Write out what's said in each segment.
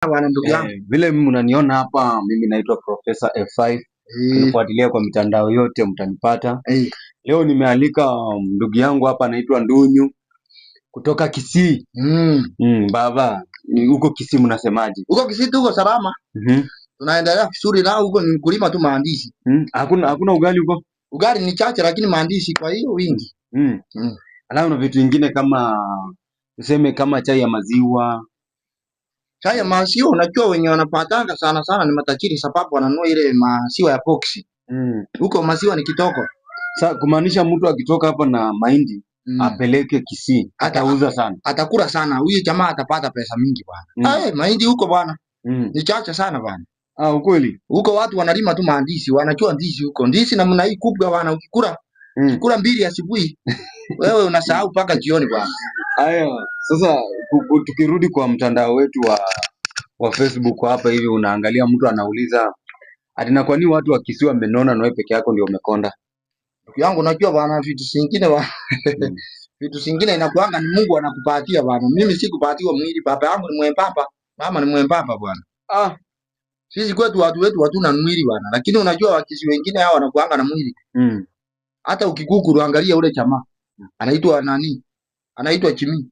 bwana ndugu yangu. Vile mnaniona hapa, mimi naitwa Professor F5. Nifuatilia kwa mitandao yote mtanipata. Leo nimealika ndugu yangu hapa anaitwa Ndunyu kutoka Kisii. Baba, huko Kisii mnasemaje? Huko Kisii tuko salama. Tunaendelea vizuri na huko ni kulima tu maandizi. Hakuna ugali huko? Ugali ni chache lakini maandizi kwa hiyo wingi. Alafu na vitu vingine kama tuseme kama chai ya maziwa. Chai ya maziwa unajua wenye wanapatanga sana sana ni matajiri sababu wananunua ile maziwa ya box. Huko maziwa ni kitoko. Sasa kumaanisha mtu akitoka hapa na mahindi apeleke Kisii atauza sana. Atakula sana. Huyu jamaa atapata pesa mingi bwana. Mahindi huko bwana. Ni chache sana bwana. Ukweli. Huko watu wanalima tu maandizi, wanachua ndizi huko. Ndizi namna hii kubwa bwana ukikula. Ukikula mbili asubuhi wewe unasahau paka jioni bwana. Haya, sasa tukirudi kwa mtandao wetu wa Facebook hapa hivi unaangalia mtu anauliza ati na kwa nini watu wa Kisii wamenona na wewe peke yako ndio umekonda? Ndugu yangu unajua bwana vitu vingine vitu vingine inakuanga ni Mungu anakupatia bwana. Mimi sikupatiwa mwili, baba yangu ni mwembamba, mama ni mwembamba bwana. Sisi kwetu watu wetu hatuna mwili bwana, lakini unajua Wakisii wengine hao wanakuanga na mwili. Hata ukiguguru angalia ule jamaa. Anaitwa nani? Anaitwa Chimi.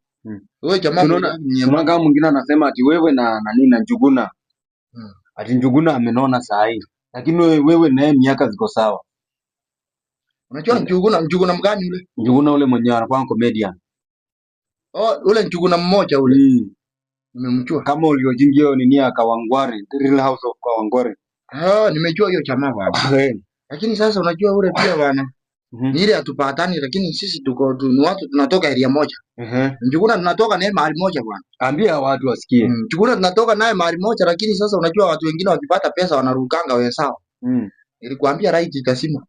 Wewe jamaa unaona kama mwingine anasema ati wewe na nani na Njuguna. Ati Njuguna amenona saa hii. Lakini wewe naye miaka ziko sawa. Unajua Njuguna mgani ule? Njuguna ule mwenyewe anakuwa comedian. Ule Njuguna mmoja ule. Nimemjua. Kama uliojingia nini ya Kawangware, The Real House of Kawangware. Nimejua hiyo jamaa bwana. Lakini sasa unajua ule pia bwana. Ni ile hatupatani lakini sisi ni watu tunatoka area moja. Njuguna tunatoka naye mahali moja bwana. Ambia watu wasikie. Njuguna tunatoka naye mahali moja lakini sasa unajua watu wengine wakipata pesa wanarukanga wenzao. Nilikwambia right itasima.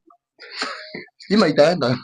Sima itaenda.